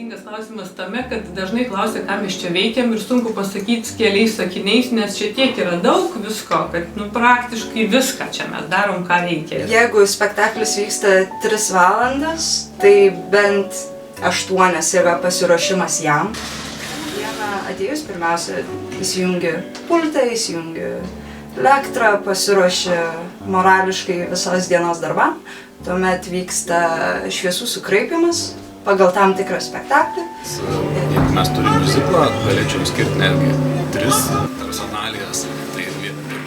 sudėtingas klausimas tame, kad dažnai klausia, ką mes čia veikiam ir sunku pasakyti keliais sakiniais, nes čia tiek yra daug visko, kad praktiškai viską čia mes darom, ką reikia. Jeigu spektaklis vyksta 3 valandas, tai bent 8 yra pasiruošimas jam. Dieną atėjus pirmiausia įsijungi pultą, įsijungi elektrą, pasiruoši morališkai visos dienos darbam. Tuomet vyksta šviesų sukraipimas pagal tam tikrą spektaklį. Jeigu mes turime muziklą, galėčiau skirti netgi 3 personalijas. Tai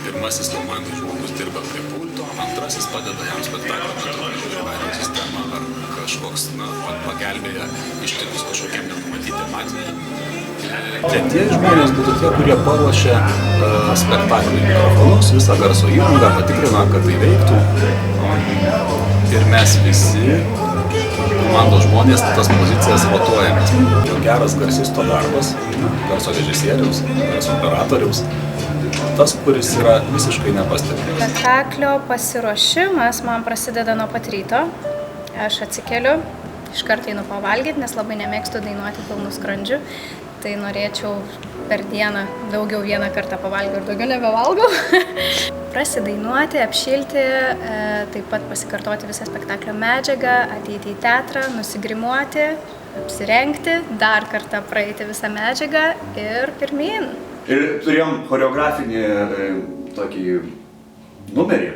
pirmasis komandos žmogus dirba prie pulto, antrasis padeda jam spektaklio metu, žiūri vairo sistemą ar kažkoks pagelbėja ištikus kažkokiam nenumatytiem atvejam. Tretieji žmonės būtų tie, kurie paruošia spektaklį mikrofonus, visą garso įrangą, patikrina, kad tai veiktų. Ir mes visi, komandos žmonės, tas pozicijas rotuojamės. Geras garsisto darbas, garso režisieriaus, garso operatoriaus, tas, kuris yra visiškai nepastebimas. Spektaklio pasiruošimas man prasideda nuo pat ryto. Aš atsikeliu, iškart einu pavalgyti, nes labai nemėgstu dainuoti pilnų skrandžių. Tai norėčiau per dieną daugiau vieną kartą pavalgiau ir daugiau nebevalgau. Prasidainuoti, apšilti, taip pat pasikartoti visą spektaklio medžiagą, ateiti į teatrą, nusigrimuoti, apsirengti, dar kartą praeiti visą medžiagą ir pirmyn. Ir turėjom choreografinį tokį numerį.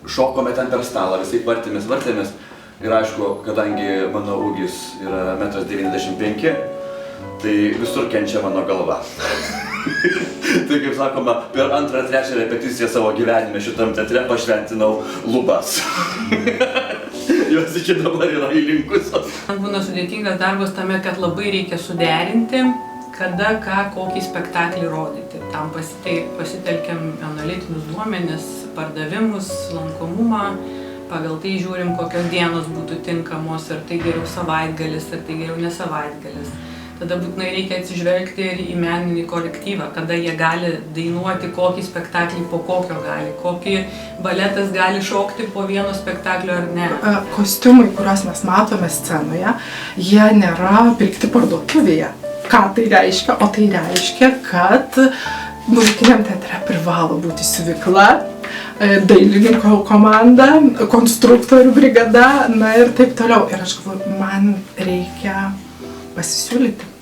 Šokome ten per stalą, visai vartėmės. Ir aišku, kadangi mano ūgis yra 1,95 m, tai visur kenčia mano galva. Tai kaip sakoma, per 2-3 repeticiją savo gyvenime šitam teatre pašventinau lubas. Jos iki dabar yra įlinkusios. Man būna sudėtingas darbas tame, kad labai reikia suderinti, kada, ką, kokį spektaklį rodyti. Tam pasitelkiam analitinius duomenis, pardavimus, lankomumą. Pagal tai žiūrim, kokios dienos būtų tinkamos, ar tai geriau savaitgalis, ar tai geriau ne savaitgalis. Tada būtinai reikia atsižvelgti ir į meninį kolektyvą, kada jie gali dainuoti, kokį spektaklį po kokio gali, kokį baletas gali šokti po vieno spektaklio ar ne. Kostiumai, kuriuos mes matome scenoje, jie nėra pirkti parduotuvėje. Ką tai reiškia? O tai reiškia, kad muzikiniam teatre privalo būti siuvykla, dailininko komanda, konstruktorių brigada, na ir taip toliau. Ir aš galvoju, man reikia pasisiūlyti.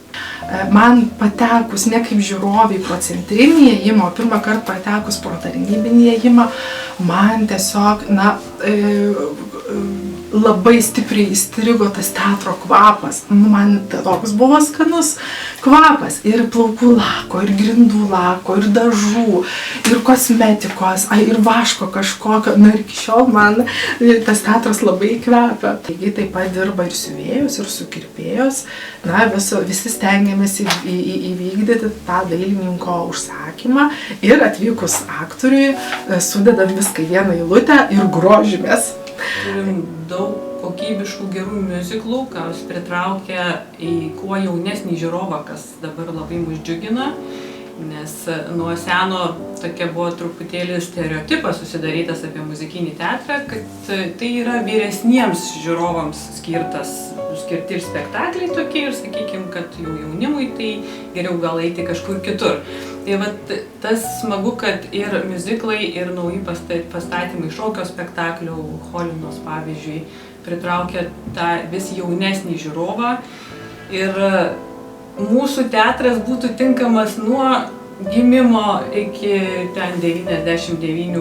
Man patekus ne kaip žiūroviai pro centrinį įėjimą, o pirmą kartą patekus pro tarnybinį įėjimą, man tiesiog, labai stipriai įstrigo tas teatro kvapas. Man toks buvo skanus kvapas. Ir plaukų lako, ir grindų lako, ir dažų, ir kosmetikos, ir vaško kažkokio. Ir iki šiol man tas teatras labai kvepia. Taigi taip pat dirba ir siuvėjos, ir sukirpėjos. Visi stengiamės įvykdyti tą dailininko užsakymą. Ir atvykus aktoriui sudedam viską į vieną eilutę ir grožimės. Turim daug kokybiškų gerų miuziklų, kas pritraukia į kuo jaunesnį žiūrovą, kas dabar labai mus džiugina, nes nuo seno tokia buvo truputėlį stereotipas susidarytas apie muzikinį teatrą, kad tai yra vyresniems žiūrovams skirti ir spektakliai tokie, ir sakykime, kad jau jaunimui tai geriau gal eiti kažkur kitur. Tai vat tas smagu, kad ir miuziklai, ir nauji pastatymai šokio spektaklių, Holinos pavyzdžiui, pritraukia tą vis jaunesnį žiūrovą. Ir mūsų teatras būtų tinkamas nuo gimimo iki ten 99+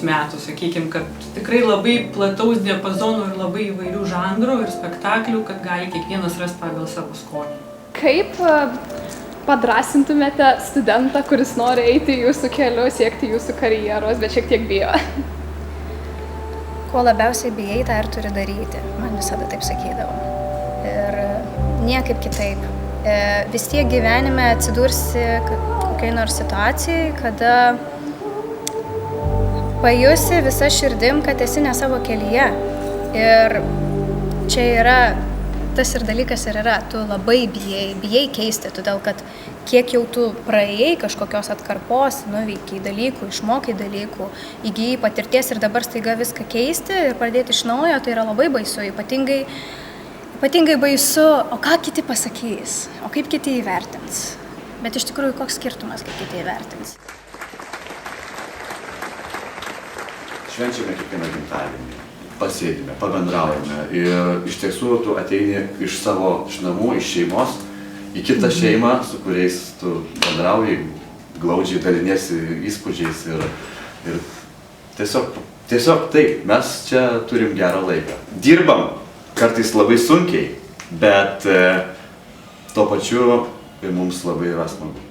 metų, sakykime, kad tikrai labai plataus diapazono ir labai įvairių žanrų ir spektaklių, kad gali kiekvienas rasti pagal savo skonį. Kaip padrasintumėte studentą, kuris nori eiti jūsų keliu, siekti jūsų karjeros, bet šiek tiek bijo? Kuo labiausiai bijai, tą ir turi daryti. Man visada taip sakydavo. Ir niekaip kitaip. Vis tiek gyvenime atsidursi kokiai nors situacijai, kada pajusi visą širdim, kad esi ne savo kelyje. Ir čia yra tas ir dalykas ir yra, tu labai bijai keisti, todėl kad kiek jau tu praėjai kažkokios atkarpos, nuveikiai dalykų, išmokai dalykų, įgyjai patirties ir dabar staiga viską keisti ir pradėti iš naujo, tai yra labai baisu, ypatingai Ypatingai baisu, o ką kiti pasakys, o kaip kiti įvertins. Bet iš tikrųjų, koks skirtumas, kaip kiti įvertins. Švenčiame kiekvieną gimtadienį, pasėdime, pabendraujame ir iš tiesų tu ateini iš savo namų, iš šeimos į kitą šeimą, su kuriais tu bendrauji, glaudžiai daliniesi įspūdžiais ir tiesiog taip, mes čia turim gerą laiką. Dirbam kartais labai sunkiai, bet tuo pačiu ir mums labai yra smagu.